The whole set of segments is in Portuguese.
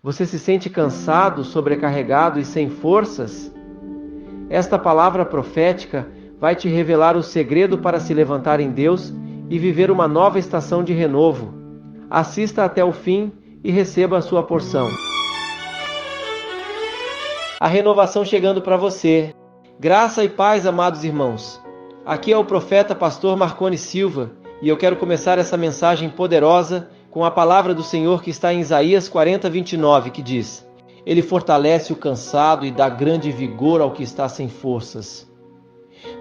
Você se sente cansado, sobrecarregado e sem forças? Esta palavra profética vai te revelar o segredo para se levantar em Deus e viver uma nova estação de renovo. Assista até o fim e receba a sua porção. A renovação chegando para você. Graça e paz, amados irmãos. Aqui é o profeta pastor Marconi Silva e eu quero começar essa mensagem poderosa com a palavra do Senhor que está em Isaías 40:29, que diz: Ele fortalece o cansado e dá grande vigor ao que está sem forças.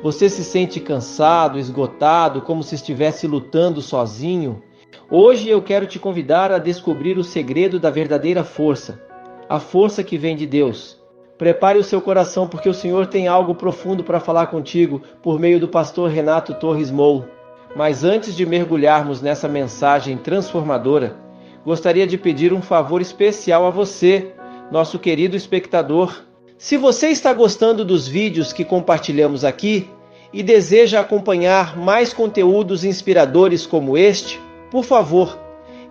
Você se sente cansado, esgotado, como se estivesse lutando sozinho? Hoje eu quero te convidar a descobrir o segredo da verdadeira força, a força que vem de Deus. Prepare o seu coração, porque o Senhor tem algo profundo para falar contigo por meio do pastor Renato Torres Mou. Mas antes de mergulharmos nessa mensagem transformadora, gostaria de pedir um favor especial a você, nosso querido espectador. Se você está gostando dos vídeos que compartilhamos aqui e deseja acompanhar mais conteúdos inspiradores como este, por favor,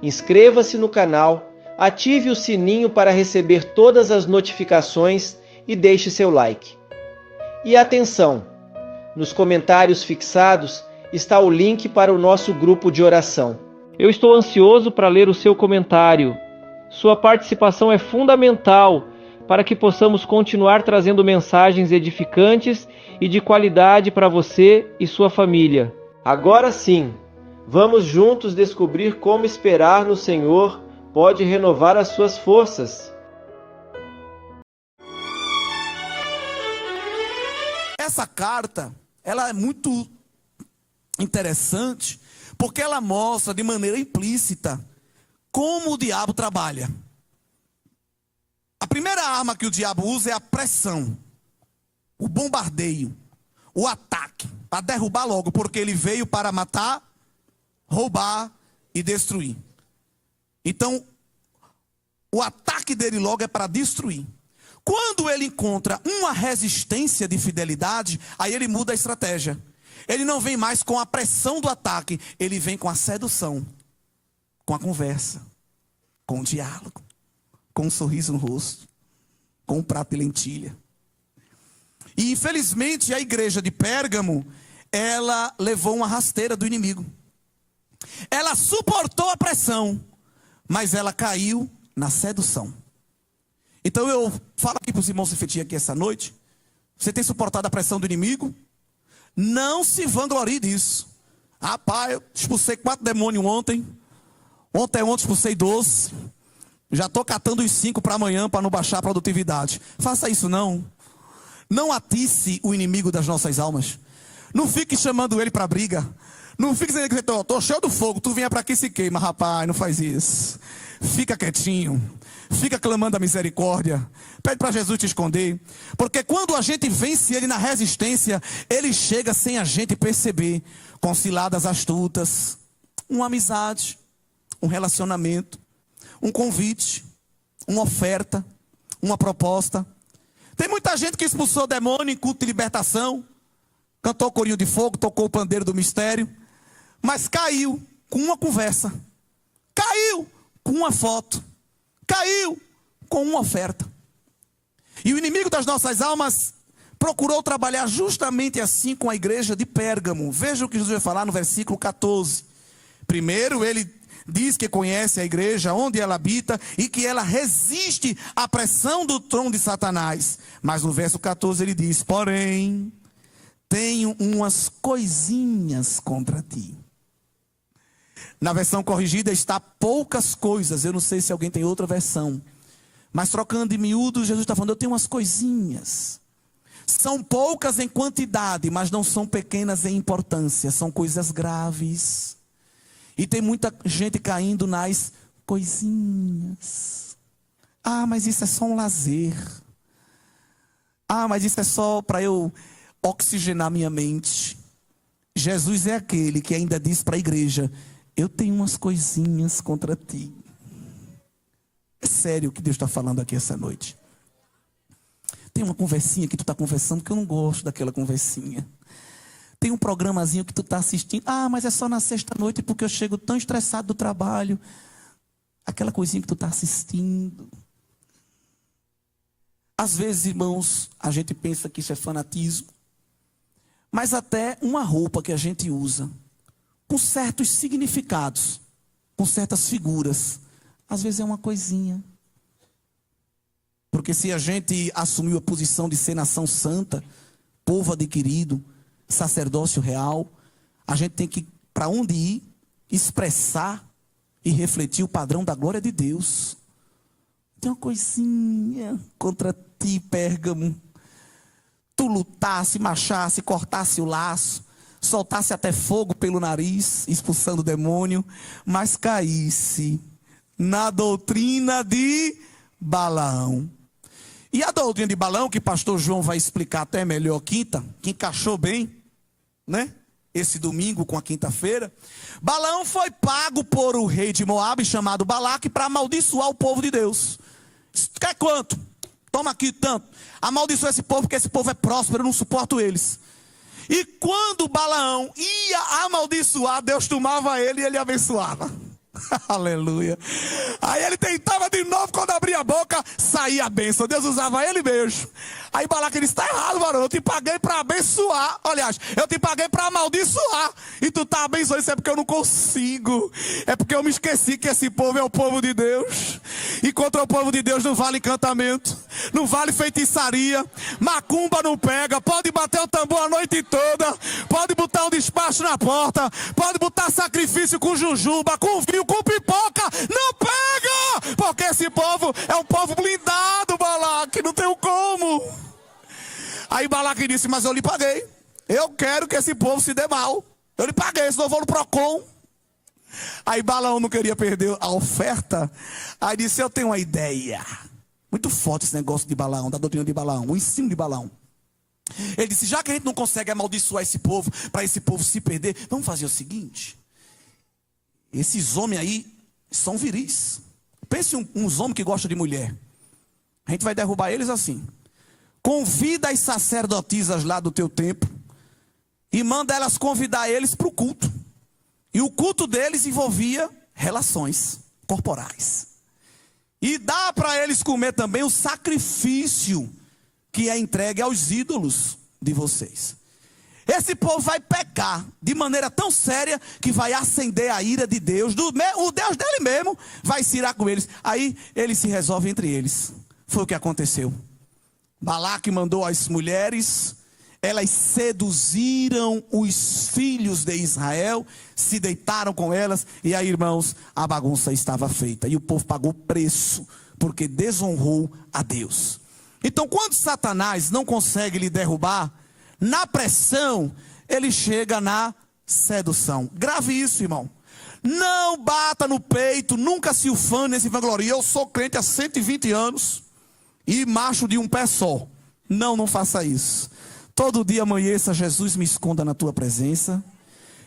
inscreva-se no canal, ative o sininho para receber todas as notificações e deixe seu like. E atenção, nos comentários fixados está o link para o nosso grupo de oração. Eu estou ansioso para ler o seu comentário. Sua participação é fundamental para que possamos continuar trazendo mensagens edificantes e de qualidade para você e sua família. Agora sim, vamos juntos descobrir como esperar no Senhor pode renovar as suas forças. Essa carta, ela é muito interessante, porque ela mostra de maneira implícita como o diabo trabalha. A primeira arma que o diabo usa é a pressão, o bombardeio, o ataque, para derrubar logo, porque ele veio para matar, roubar e destruir. Então, o ataque dele logo é para destruir. Quando ele encontra uma resistência de fidelidade, aí ele muda a estratégia. Ele não vem mais com a pressão do ataque, ele vem com a sedução, com a conversa, com o diálogo, com um sorriso no rosto, com um prato de lentilha. E infelizmente a igreja de Pérgamo, ela levou uma rasteira do inimigo. Ela suportou a pressão, mas ela caiu na sedução. Então eu falo aqui para os irmãos refletir aqui essa noite. Você tem suportado a pressão do inimigo? Não se vanglorie disso. Rapaz, eu expulsei 4 demônios ontem. Ontem expulsei 12. Já estou catando os 5 para amanhã para não baixar a produtividade. Faça isso não. Não atice o inimigo das nossas almas. Não fique chamando ele para briga. Não fique dizendo que estou cheio do fogo, tu vinha para aqui e se queima. Rapaz, não faz isso. Fica quietinho. Fica clamando a misericórdia. Pede para Jesus te esconder. Porque quando a gente vence ele na resistência, ele chega sem a gente perceber. Com ciladas astutas. Uma amizade. Um relacionamento. Um convite. Uma oferta. Uma proposta. Tem muita gente que expulsou demônio em culto de libertação. Cantou o corinho de fogo, tocou o pandeiro do mistério. Mas caiu com uma conversa. Caiu com uma foto. Caiu com uma oferta. E o inimigo das nossas almas procurou trabalhar justamente assim com a igreja de Pérgamo. Veja o que Jesus vai falar no versículo 14. Primeiro ele diz que conhece a igreja, onde ela habita, e que ela resiste à pressão do trono de Satanás. Mas no verso 14 ele diz: porém, tenho umas coisinhas contra ti. Na versão corrigida está poucas coisas. Eu não sei se alguém tem outra versão. Mas trocando de miúdo, Jesus está falando, eu tenho umas coisinhas. São poucas em quantidade, mas não são pequenas em importância. São coisas graves. E tem muita gente caindo nas coisinhas. Ah, mas isso é só um lazer. Ah, mas isso é só para eu oxigenar minha mente. Jesus é aquele que ainda diz para a igreja: eu tenho umas coisinhas contra ti. É sério o que Deus está falando aqui essa noite. Tem uma conversinha que tu está conversando que eu não gosto daquela conversinha. Tem um programazinho que tu está assistindo. Ah, mas é só na sexta-noite porque eu chego tão estressado do trabalho. Aquela coisinha que tu está assistindo. Às vezes, irmãos, a gente pensa que isso é fanatismo, mas até uma roupa que a gente usa, com certos significados, com certas figuras, às vezes é uma coisinha. Porque se a gente assumiu a posição de ser nação santa, povo adquirido, sacerdócio real, a gente tem que, para onde ir, expressar e refletir o padrão da glória de Deus. Tem uma coisinha contra ti, Pérgamo. Tu lutasse, marchasse, cortasse o laço, soltasse até fogo pelo nariz, expulsando o demônio, mas caísse na doutrina de Balaão. E a doutrina de Balaão, que pastor João vai explicar até melhor quinta, que encaixou bem, né? Esse domingo com a quinta-feira. Balaão foi pago por o rei de Moabe, chamado Balaque, para amaldiçoar o povo de Deus. Quer quanto? Toma aqui tanto. Amaldiçoa esse povo, porque esse povo é próspero, eu não suporto eles. E quando Balaão ia amaldiçoar, Deus tomava ele e ele abençoava. Aleluia. Aí ele tentava de novo, quando abria a boca, saía a bênção. Deus usava ele mesmo. Aí Balaque disse: está errado, varão, eu te paguei para abençoar. Aliás, eu te paguei para amaldiçoar, e tu está abençoando. Isso é porque eu não consigo. É porque eu me esqueci que esse povo é o povo de Deus. E contra o povo de Deus não vale encantamento, não vale feitiçaria, macumba não pega. Pode bater o tambor a noite toda, pode botar um despacho na porta, pode botar sacrifício com jujuba, com vinho, com pipoca, não pega, porque esse povo é um povo blindado, Balaque, não tem como. Aí Balaque disse: mas eu lhe paguei, eu quero que esse povo se dê mal, eu lhe paguei, senão eu vou no Procon. Aí Balaão não queria perder a oferta. Aí disse: eu tenho uma ideia. Muito forte esse negócio de Balaão, da doutrina de Balaão, o ensino de Balaão. Ele disse: já que a gente não consegue amaldiçoar esse povo, para esse povo se perder, vamos fazer o seguinte: esses homens aí são viris. Pense uns homens que gostam de mulher. A gente vai derrubar eles assim. Convida as sacerdotisas lá do teu templo e manda elas convidar eles para o culto. E o culto deles envolvia relações corporais. E dá para eles comer também o sacrifício que é entregue aos ídolos de vocês. Esse povo vai pecar de maneira tão séria que vai acender a ira de Deus. O Deus dele mesmo vai se irar com eles. Aí eles se resolvem entre eles. Foi o que aconteceu. Balaque mandou as mulheres, elas seduziram os filhos de Israel, se deitaram com elas, e aí, irmãos, a bagunça estava feita. E o povo pagou preço, porque desonrou a Deus. Então, quando Satanás não consegue lhe derrubar, na pressão, ele chega na sedução. Grave isso, irmão. Não bata no peito, nunca se ufane nesse vangloria. Eu sou crente há 120 anos e macho de um pé só. Não faça isso. Todo dia amanheça, Jesus me esconda na tua presença.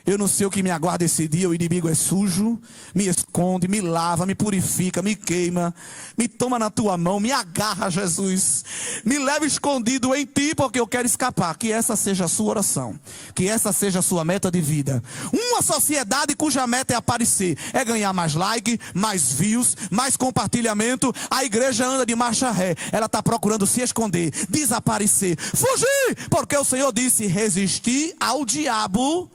Eu não sei o que me aguarda esse dia, o inimigo é sujo, me esconde, me lava, me purifica, me queima, me toma na tua mão, me agarra, Jesus, me leva escondido em ti, porque eu quero escapar. Que essa seja a sua oração, que essa seja a sua meta de vida. Uma sociedade cuja meta é aparecer, é ganhar mais like, mais views, mais compartilhamento. A igreja anda de marcha ré, ela está procurando se esconder, desaparecer, fugir, porque o Senhor disse: resistir ao diabo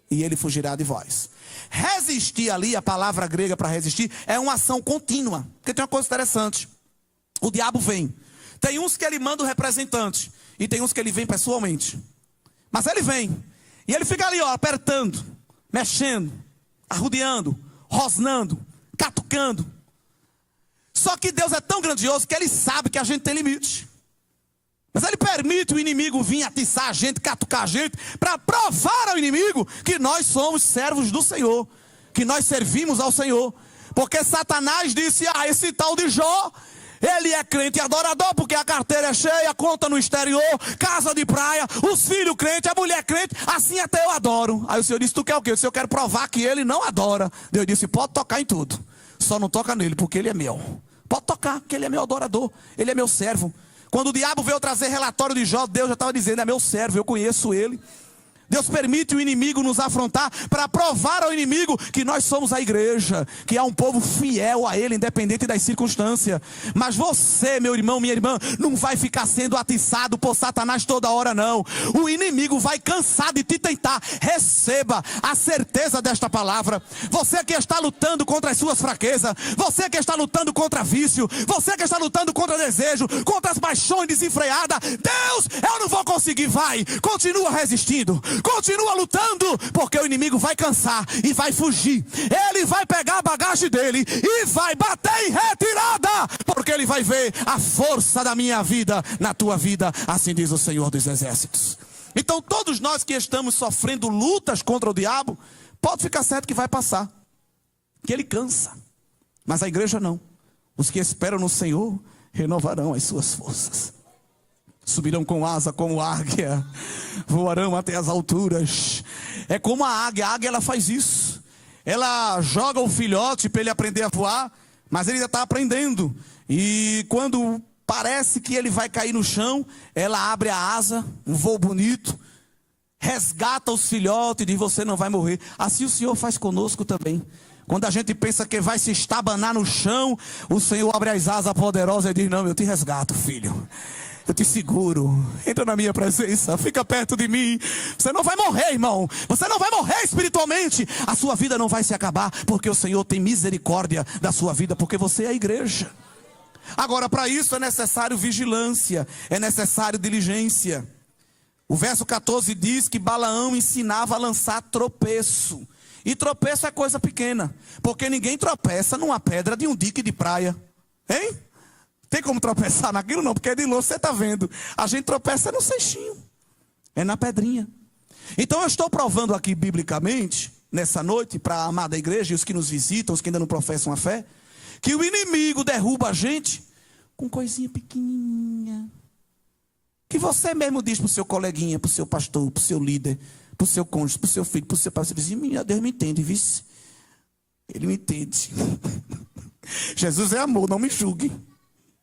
e ele fugirá de vós. Resistir ali, a palavra grega para resistir, é uma ação contínua. Porque tem uma coisa interessante. O diabo vem. Tem uns que ele manda o representante, e tem uns que ele vem pessoalmente. Mas ele vem. E ele fica ali, ó, apertando, mexendo, arrodeando, rosnando, catucando. Só que Deus é tão grandioso que ele sabe que a gente tem limite. Mas ele permite o inimigo vir atiçar a gente, catucar a gente, para provar ao inimigo que nós somos servos do Senhor, que nós servimos ao Senhor. Porque Satanás disse: esse tal de Jó, ele é crente e adorador, porque a carteira é cheia, conta no exterior, casa de praia, os filhos crentes, a mulher crente, assim até eu adoro. Aí o Senhor disse: tu quer o quê? Eu disse: eu quero provar que ele não adora. Deus disse: pode tocar em tudo, só não toca nele, porque ele é meu. Pode tocar, porque ele é meu adorador, ele é meu servo. Quando o diabo veio trazer relatório de Jó, Deus já estava dizendo: é meu servo, eu conheço ele. Deus permite o inimigo nos afrontar para provar ao inimigo que nós somos a igreja, que há um povo fiel a Ele, independente das circunstâncias. Mas você, meu irmão, minha irmã, não vai ficar sendo atiçado por Satanás toda hora, não. O inimigo vai cansar de te tentar. Receba a certeza desta palavra. Você que está lutando contra as suas fraquezas, você que está lutando contra vício, você que está lutando contra desejo, contra as paixões desenfreadas, Deus, eu não vou conseguir, vai, continua resistindo. Continua lutando, porque o inimigo vai cansar e vai fugir. Ele vai pegar a bagagem dele e vai bater em retirada, porque ele vai ver a força da minha vida na tua vida, assim diz o Senhor dos Exércitos. Então todos nós que estamos sofrendo lutas contra o diabo, pode ficar certo que vai passar, que ele cansa, mas a igreja não. Os que esperam no Senhor renovarão as suas forças. Subirão com asa como águia, voarão até as alturas. É como a águia ela faz isso. Ela joga o filhote para ele aprender a voar, mas ele ainda está aprendendo. E quando parece que ele vai cair no chão, ela abre a asa, um voo bonito, resgata os filhotes e diz: você não vai morrer. Assim o Senhor faz conosco também. Quando a gente pensa que vai se estabanar no chão, o Senhor abre as asas poderosas e diz: não, eu te resgato, filho. Eu te seguro, entra na minha presença, fica perto de mim. Você não vai morrer, irmão. Você não vai morrer espiritualmente. A sua vida não vai se acabar, porque o Senhor tem misericórdia da sua vida, porque você é a igreja. Agora, para isso é necessário vigilância, é necessário diligência. O verso 14 diz que Balaão ensinava a lançar tropeço. E tropeço é coisa pequena, porque ninguém tropeça numa pedra de um dique de praia. Hein? Tem como tropeçar naquilo? Não, porque é de longe você está vendo. A gente tropeça no cestinho, é na pedrinha. Então eu estou provando aqui biblicamente, nessa noite, para a amada igreja e os que nos visitam, os que ainda não professam a fé, que o inimigo derruba a gente com coisinha pequenininha. Que você mesmo diz para o seu coleguinha, para o seu pastor, para o seu líder, para o seu cônjuge, para o seu filho, para o seu pai. Você diz: Deus me entende, vice. Ele me entende. Jesus é amor, não me julgue.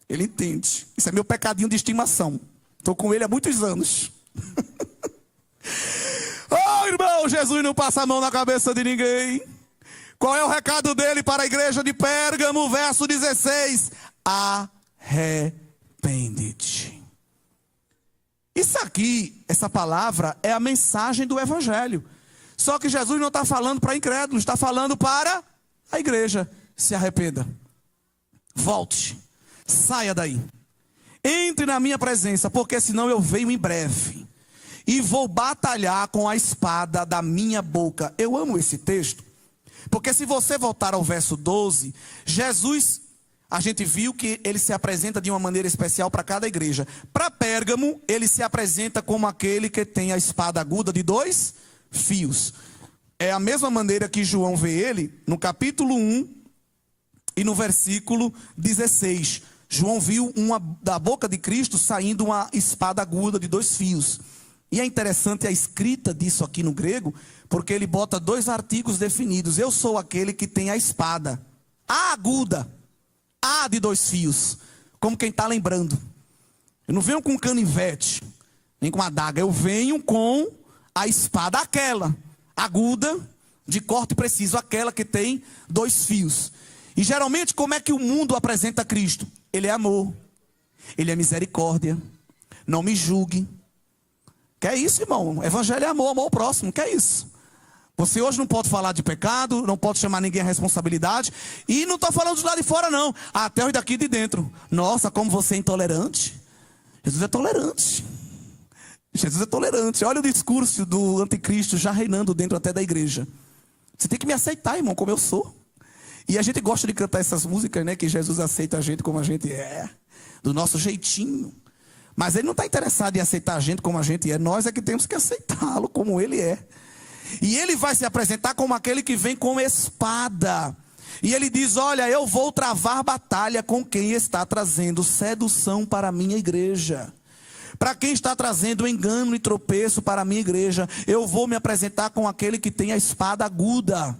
Ele entende. Isso é meu pecadinho de estimação. Estou com ele há muitos anos. Oh, irmão, Jesus não passa a mão na cabeça de ninguém. Qual é o recado dele para a igreja de Pérgamo? Verso 16. Arrepende-te. Isso aqui, essa palavra, é a mensagem do evangelho. Só que Jesus não está falando para incrédulos, está falando para a igreja. Se arrependa. Volte. Saia daí. Entre na minha presença, porque senão eu venho em breve. E vou batalhar com a espada da minha boca. Eu amo esse texto. Porque se você voltar ao verso 12, Jesus, a gente viu que ele se apresenta de uma maneira especial para cada igreja. Para Pérgamo, ele se apresenta como aquele que tem a espada aguda de 2 fios. É a mesma maneira que João vê ele no capítulo 1 e no versículo 16. João viu da boca de Cristo saindo uma espada aguda de 2 fios. E é interessante a escrita disso aqui no grego, porque ele bota 2 artigos definidos. Eu sou aquele que tem a espada, a aguda, a de 2 fios, como quem está lembrando. Eu não venho com canivete, nem com adaga, eu venho com a espada, aquela, aguda, de corte preciso, aquela que tem 2 fios. E geralmente como é que o mundo apresenta Cristo? Ele é amor, ele é misericórdia, não me julgue. Que é isso, irmão? Evangelho é amor, amor ao próximo, que é isso? Você hoje não pode falar de pecado, não pode chamar ninguém à responsabilidade. E não estou falando de lá de fora não, até os daqui de dentro. Nossa, como você é intolerante. Jesus é tolerante. Jesus é tolerante. Olha o discurso do anticristo já reinando dentro até da igreja. Você tem que me aceitar, irmão, como eu sou. E a gente gosta de cantar essas músicas, né? Que Jesus aceita a gente como a gente é, do nosso jeitinho. Mas ele não está interessado em aceitar a gente como a gente é. Nós é que temos que aceitá-lo como ele é. E ele vai se apresentar como aquele que vem com espada. E ele diz: olha, eu vou travar batalha com quem está trazendo sedução para a minha igreja. Para quem está trazendo engano e tropeço para a minha igreja. Eu vou me apresentar com aquele que tem a espada aguda.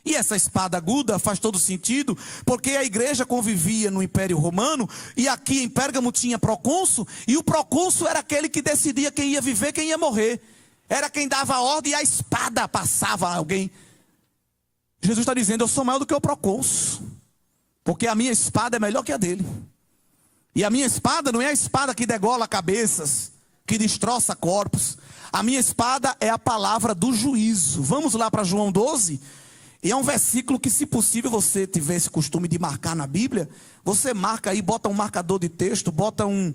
E essa espada aguda faz todo sentido, porque a igreja convivia no Império Romano, e aqui em Pérgamo tinha procônsul, e o procônsul era aquele que decidia quem ia viver, quem ia morrer. Era quem dava a ordem e a espada passava a alguém. Jesus está dizendo, eu sou maior do que o procônsul, porque a minha espada é melhor que a dele. E a minha espada não é a espada que degola cabeças, que destroça corpos. A minha espada é a palavra do juízo. Vamos lá para João 12. E é um versículo que, se possível, você tiver esse costume de marcar na Bíblia, você marca aí, bota um marcador de texto, bota um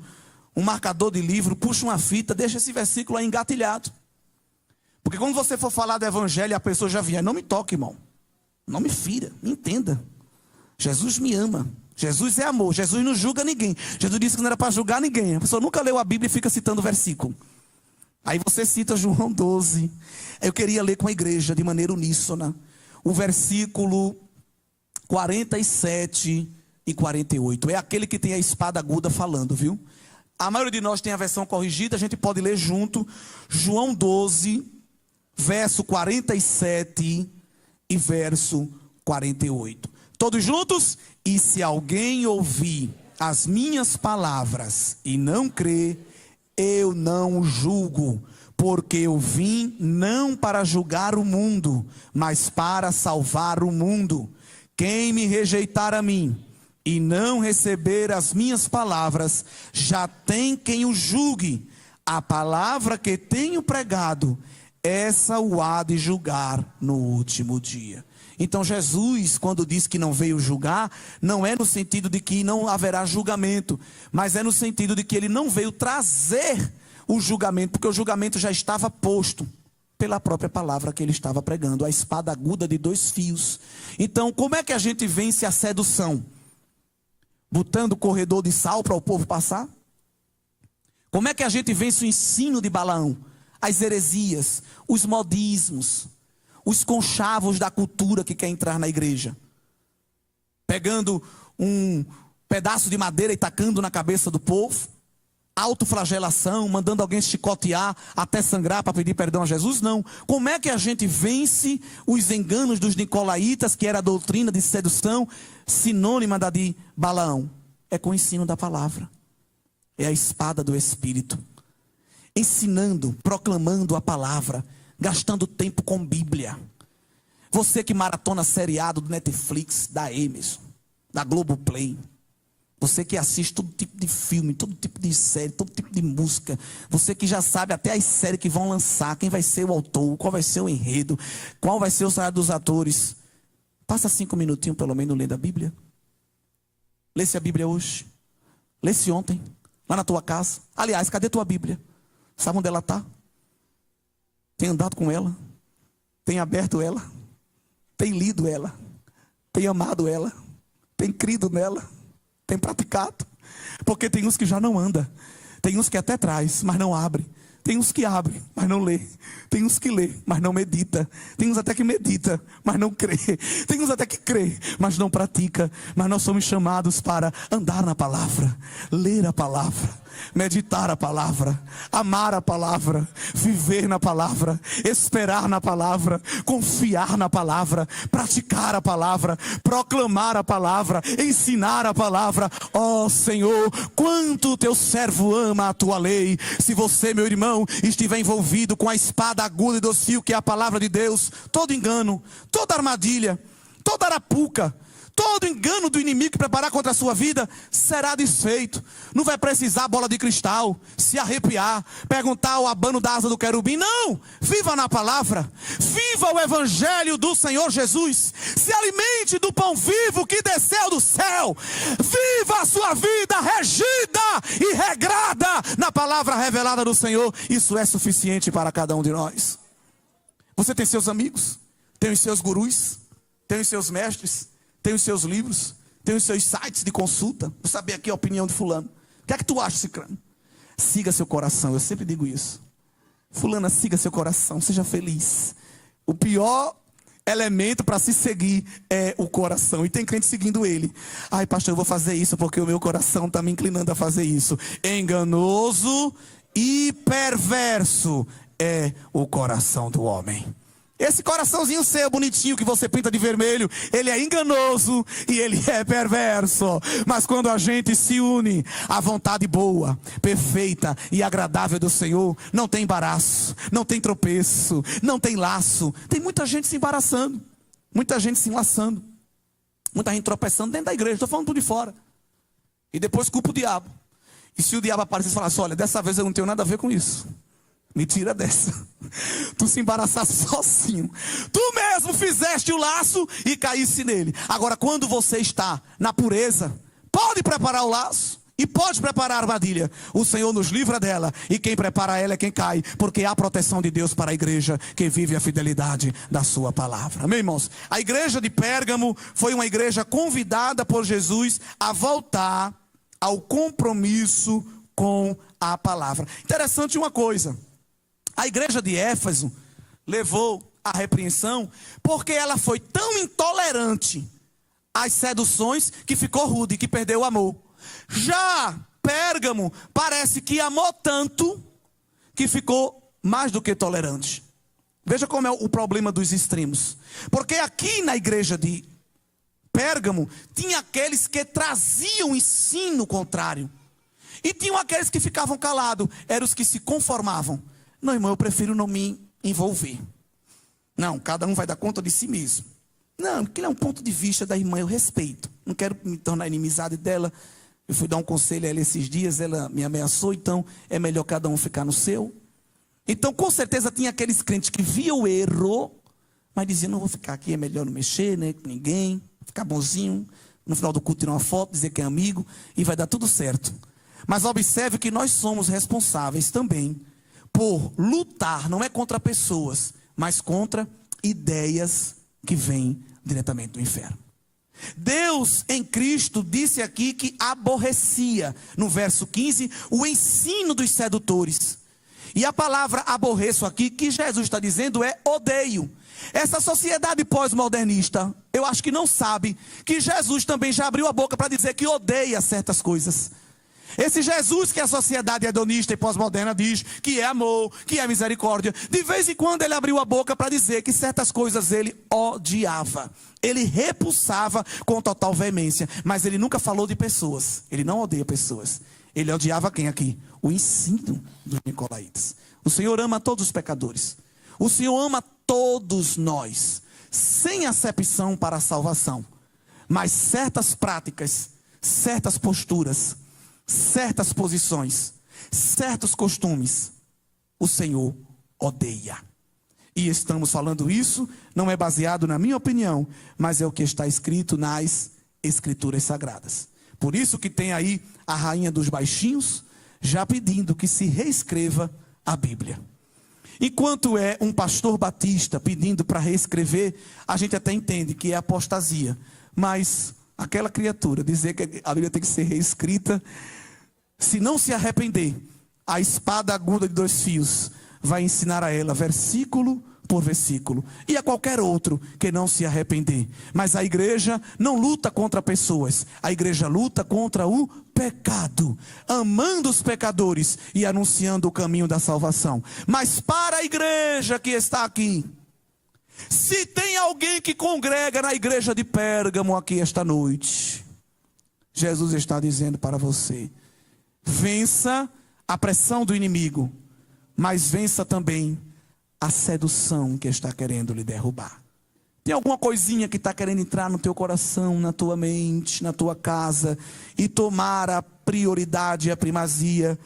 marcador de livro, puxa uma fita, deixa esse versículo aí engatilhado. Porque quando você for falar do evangelho e a pessoa já vier, não me toque, irmão. Não me fira, me entenda. Jesus me ama. Jesus é amor. Jesus não julga ninguém. Jesus disse que não era para julgar ninguém. A pessoa nunca leu a Bíblia e fica citando o versículo. Aí você cita João 12. Eu queria ler com a igreja de maneira uníssona o versículo 47 e 48. É aquele que tem a espada aguda falando, viu? A maioria de nós tem a versão corrigida, a gente pode ler junto. João 12, verso 47 e verso 48. Todos juntos? E se alguém ouvir as minhas palavras e não crer, eu não o julgo, porque eu vim não para julgar o mundo, mas para salvar o mundo. Quem me rejeitar a mim e não receber as minhas palavras, já tem quem o julgue. A palavra que tenho pregado, essa o há de julgar no último dia. Então Jesus, quando diz que não veio julgar, não é no sentido de que não haverá julgamento, mas é no sentido de que ele não veio trazer o julgamento, porque o julgamento já estava posto pela própria palavra que ele estava pregando, a espada aguda de 2 fios. Então, como é que a gente vence a sedução? Botando corredor de sal para o povo passar? Como é que a gente vence o ensino de Balaão? As heresias, os modismos, os conchavos da cultura que quer entrar na igreja. Pegando um pedaço de madeira e tacando na cabeça do povo. Autoflagelação, mandando alguém chicotear até sangrar para pedir perdão a Jesus? Não. Como é que a gente vence os enganos dos nicolaítas, que era a doutrina de sedução sinônima da de Balaão? É com o ensino da palavra. É a espada do Espírito. Ensinando, proclamando a palavra, gastando tempo com Bíblia. Você que maratona seriado do Netflix, da Amazon, da Globoplay. Você que assiste todo tipo de filme, todo tipo de série, todo tipo de música. Você que já sabe até as séries que vão lançar, quem vai ser o autor, qual vai ser o enredo, qual vai ser o salário dos atores. Passa 5 minutinhos pelo menos lendo a Bíblia. Lê-se a Bíblia hoje. Lê-se ontem, lá na tua casa. Aliás, cadê tua Bíblia? Sabe onde ela está? Tem andado com ela? Tem aberto ela? Tem lido ela? Tem amado ela? Tem crido nela? Tem praticado? Porque tem uns que já não anda. Tem uns que até traz, mas não abre. Tem uns que abre, mas não lê. Tem uns que lê, mas não medita. Tem uns até que medita, mas não crê. Tem uns até que crê, mas não pratica. Mas nós somos chamados para andar na palavra, ler a palavra, meditar a palavra, amar a palavra, viver na palavra, esperar na palavra, confiar na palavra, praticar a palavra, proclamar a palavra, ensinar a palavra. Ó Senhor, quanto teu servo ama a tua lei. Se você, meu irmão, estiver envolvido com a espada aguda e 2 fios, que é a palavra de Deus, todo engano, toda armadilha, toda arapuca, todo engano do inimigo que preparar contra a sua vida será desfeito. Não vai precisar bola de cristal, se arrepiar, perguntar o abano da asa do querubim. Não, viva na palavra, viva o evangelho do Senhor Jesus. Se alimente do pão vivo que desceu do céu. Viva a sua vida regida e regrada na palavra revelada do Senhor. Isso é suficiente para cada um de nós. Você tem seus amigos, tem os seus gurus, tem os seus mestres, tem os seus livros, tem os seus sites de consulta. Vou saber aqui a opinião de fulano. O que é que tu acha, Cicrano? Siga seu coração, eu sempre digo isso. Fulana, siga seu coração, seja feliz. O pior elemento para se seguir é o coração. E tem crente seguindo ele. Ai, pastor, eu vou fazer isso porque o meu coração está me inclinando a fazer isso. Enganoso e perverso é o coração do homem. Esse coraçãozinho seu, bonitinho, que você pinta de vermelho, ele é enganoso e ele é perverso. Mas quando a gente se une à vontade boa, perfeita e agradável do Senhor, não tem embaraço, não tem tropeço, não tem laço. Tem muita gente se embaraçando, muita gente se enlaçando, muita gente tropeçando dentro da igreja. Estou falando tudo de fora. E depois culpa o diabo. E se o diabo aparecer e falar assim: olha, dessa vez eu não tenho nada a ver com isso, me tira dessa. Tu se embaraçasse sozinho. Tu mesmo fizeste o laço e caísse nele. Agora, quando você está na pureza, pode preparar o laço e pode preparar a armadilha. O Senhor nos livra dela. E quem prepara ela é quem cai. Porque há proteção de Deus para a igreja que vive a fidelidade da sua palavra. Amém, irmãos? A igreja de Pérgamo foi uma igreja convidada por Jesus a voltar ao compromisso com a palavra. Interessante uma coisa. A igreja de Éfeso levou a repreensão porque ela foi tão intolerante às seduções que ficou rude, que perdeu o amor. Já Pérgamo parece que amou tanto que ficou mais do que tolerante. Veja como é o problema dos extremos. Porque aqui na igreja de Pérgamo tinha aqueles que traziam ensino contrário. E tinham aqueles que ficavam calados, eram os que se conformavam. Não, irmão, eu prefiro não me envolver. Não, cada um vai dar conta de si mesmo. Não, aquele é um ponto de vista da irmã, eu respeito. Não quero me tornar inimizade dela. Eu fui dar um conselho a ela esses dias, ela me ameaçou, então é melhor cada um ficar no seu. Então, com certeza, tinha aqueles crentes que viam o erro, mas diziam: não vou ficar aqui, é melhor não mexer, né, com ninguém, ficar bonzinho. No final do culto, tirar uma foto, dizer que é amigo, e vai dar tudo certo. Mas observe que nós somos responsáveis também por lutar, não é contra pessoas, mas contra ideias que vêm diretamente do inferno. Deus em Cristo disse aqui que aborrecia, no verso 15, o ensino dos sedutores. E a palavra aborreço aqui, que Jesus está dizendo, é odeio. Essa sociedade pós-modernista, eu acho que não sabe que Jesus também já abriu a boca para dizer que odeia certas coisas. Esse Jesus que a sociedade hedonista e pós-moderna diz que é amor, que é misericórdia, de vez em quando ele abriu a boca para dizer que certas coisas ele odiava. Ele repulsava com total veemência, mas ele nunca falou de pessoas. Ele não odeia pessoas. Ele odiava quem aqui? O ensino dos nicolaítas. O Senhor ama todos os pecadores. O Senhor ama todos nós, sem acepção para a salvação. Mas certas práticas, certas posturas, certas posições, certos costumes, o Senhor odeia. E estamos falando isso, não é baseado na minha opinião, mas é o que está escrito nas Escrituras Sagradas. Por isso que tem aí a rainha dos baixinhos, já pedindo que se reescreva a Bíblia. Enquanto é um pastor batista pedindo para reescrever, a gente até entende que é apostasia. Mas aquela criatura dizer que a Bíblia tem que ser reescrita, se não se arrepender, a espada aguda de 2 fios vai ensinar a ela versículo por versículo, e a qualquer outro que não se arrepender. Mas a igreja não luta contra pessoas, a igreja luta contra o pecado, amando os pecadores e anunciando o caminho da salvação. Mas para a igreja que está aqui, se tem alguém que congrega na igreja de Pérgamo aqui esta noite, Jesus está dizendo para você: vença a pressão do inimigo, mas vença também a sedução que está querendo lhe derrubar. Tem alguma coisinha que está querendo entrar no teu coração, na tua mente, na tua casa, e tomar a prioridade, a primazia,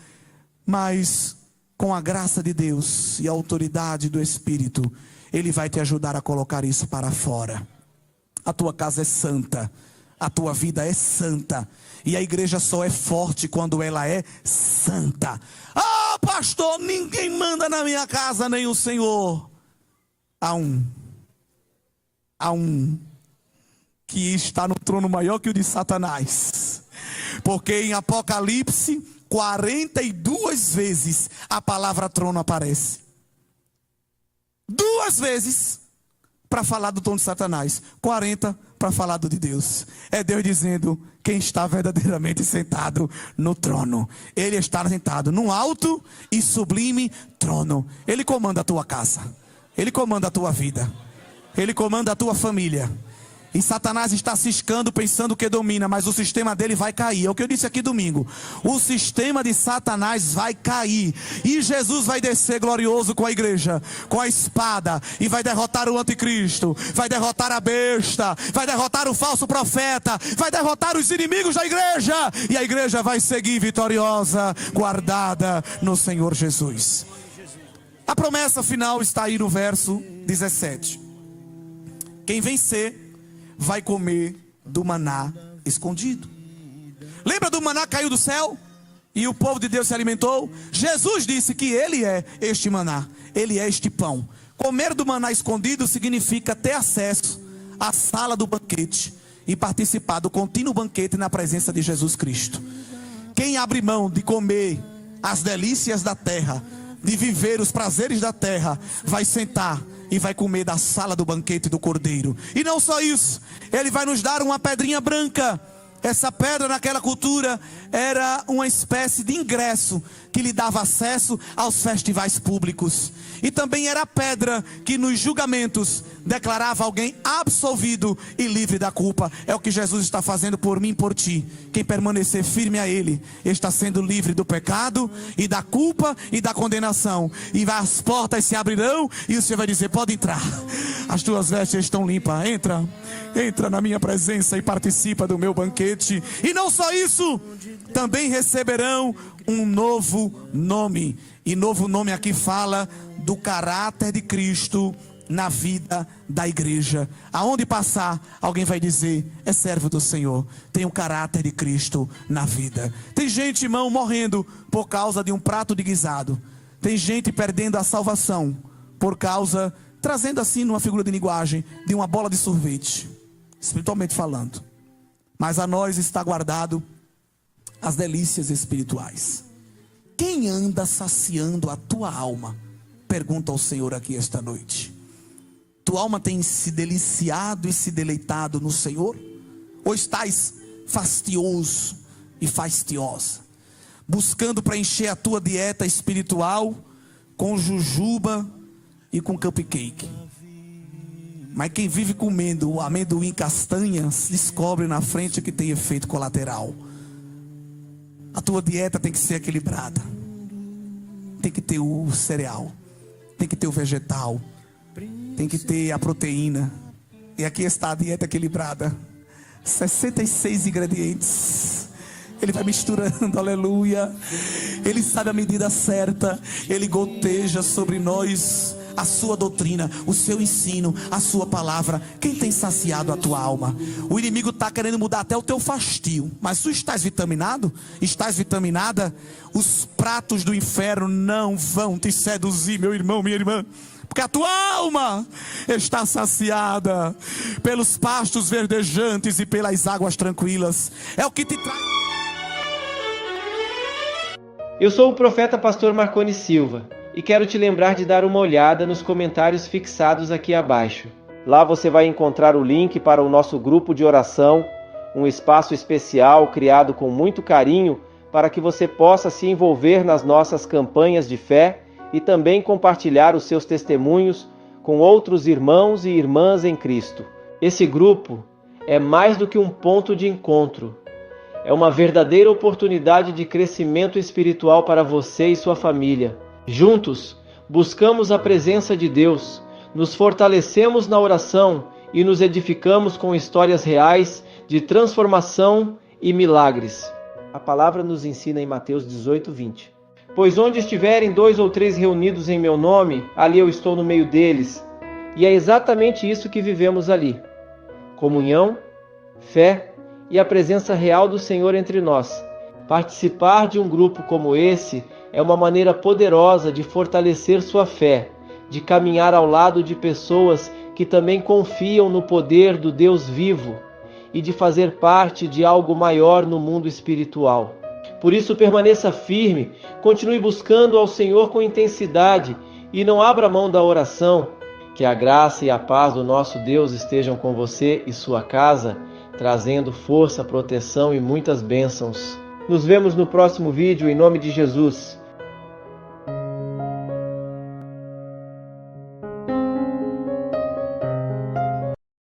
mas com a graça de Deus e a autoridade do Espírito, Ele vai te ajudar a colocar isso para fora. A tua casa é santa, a tua vida é santa, e a igreja só é forte quando ela é santa. Ah, pastor, ninguém manda na minha casa, nem o Senhor. Há um que está no trono maior que o de Satanás. Porque em Apocalipse 42 vezes a palavra trono aparece. 2 vezes para falar do trono de Satanás, 40 para falar do de Deus. É Deus dizendo quem está verdadeiramente sentado no trono. Ele está sentado num alto e sublime trono. Ele comanda a tua casa, Ele comanda a tua vida. Ele comanda a tua família. E Satanás está ciscando, pensando que domina, mas o sistema dele vai cair. É o que eu disse aqui domingo. O sistema de Satanás vai cair. E Jesus vai descer glorioso com a igreja, com a espada, e vai derrotar o anticristo, vai derrotar a besta, vai derrotar o falso profeta, vai derrotar os inimigos da igreja. E a igreja vai seguir vitoriosa, guardada no Senhor Jesus. A promessa final está aí no verso 17. Quem vencer vai comer do maná escondido. Lembra do maná que caiu do céu? E o povo de Deus se alimentou? Jesus disse que ele é este maná. Ele é este pão. Comer do maná escondido significa ter acesso à sala do banquete e participar do contínuo banquete na presença de Jesus Cristo. Quem abre mão de comer as delícias da terra, de viver os prazeres da terra, vai sentar e vai comer da sala do banquete do Cordeiro. E não só isso, ele vai nos dar uma pedrinha branca. Essa pedra naquela cultura era uma espécie de ingresso que lhe dava acesso aos festivais públicos. E também era a pedra que nos julgamentos declarava alguém absolvido e livre da culpa. É o que Jesus está fazendo por mim e por ti. Quem permanecer firme a Ele está sendo livre do pecado e da culpa e da condenação. E as portas se abrirão e o Senhor vai dizer: pode entrar, as tuas vestes estão limpas. Entra na minha presença e participa do meu banquete. E não só isso, também receberão um novo nome. E novo nome aqui fala do caráter de Cristo na vida da igreja. Aonde passar, alguém vai dizer: é servo do Senhor, tem o caráter de Cristo na vida. Tem gente, irmão, morrendo por causa de um prato de guisado. Tem gente perdendo a salvação por causa, trazendo assim numa figura de linguagem, de uma bola de sorvete, espiritualmente falando. Mas a nós está guardado as delícias espirituais. Quem anda saciando a tua alma? Pergunta ao Senhor aqui esta noite. Tua alma tem se deliciado e se deleitado no Senhor? Ou estás fastioso e fastiosa, buscando preencher a tua dieta espiritual com jujuba e com cupcake? Mas quem vive comendo o amendoim castanha descobre na frente que tem efeito colateral. A tua dieta tem que ser equilibrada. Tem que ter o cereal, tem que ter o vegetal, tem que ter a proteína. E aqui está a dieta equilibrada. 66 ingredientes. Ele vai misturando, aleluia. Ele sabe a medida certa. Ele goteja sobre nós a sua doutrina, o seu ensino, a sua palavra. Quem tem saciado a tua alma? O inimigo está querendo mudar até o teu fastio. Mas tu estás vitaminado? Estás vitaminada? Os pratos do inferno não vão te seduzir, meu irmão, minha irmã, porque a tua alma está saciada pelos pastos verdejantes e pelas águas tranquilas. É o que te traz. Eu sou o profeta pastor Marconi Silva e quero te lembrar de dar uma olhada nos comentários fixados aqui abaixo. Lá você vai encontrar o link para o nosso grupo de oração, um espaço especial criado com muito carinho para que você possa se envolver nas nossas campanhas de fé e também compartilhar os seus testemunhos com outros irmãos e irmãs em Cristo. Esse grupo é mais do que um ponto de encontro. É uma verdadeira oportunidade de crescimento espiritual para você e sua família. Juntos, buscamos a presença de Deus, nos fortalecemos na oração e nos edificamos com histórias reais de transformação e milagres. A palavra nos ensina em Mateus 18:20. Pois onde estiverem 2 ou 3 reunidos em meu nome, ali eu estou no meio deles. E é exatamente isso que vivemos ali. Comunhão, fé e a presença real do Senhor entre nós. Participar de um grupo como esse é uma maneira poderosa de fortalecer sua fé, de caminhar ao lado de pessoas que também confiam no poder do Deus vivo e de fazer parte de algo maior no mundo espiritual. Por isso, permaneça firme, continue buscando ao Senhor com intensidade e não abra mão da oração. Que a graça e a paz do nosso Deus estejam com você e sua casa, trazendo força, proteção e muitas bênçãos. Nos vemos no próximo vídeo, em nome de Jesus.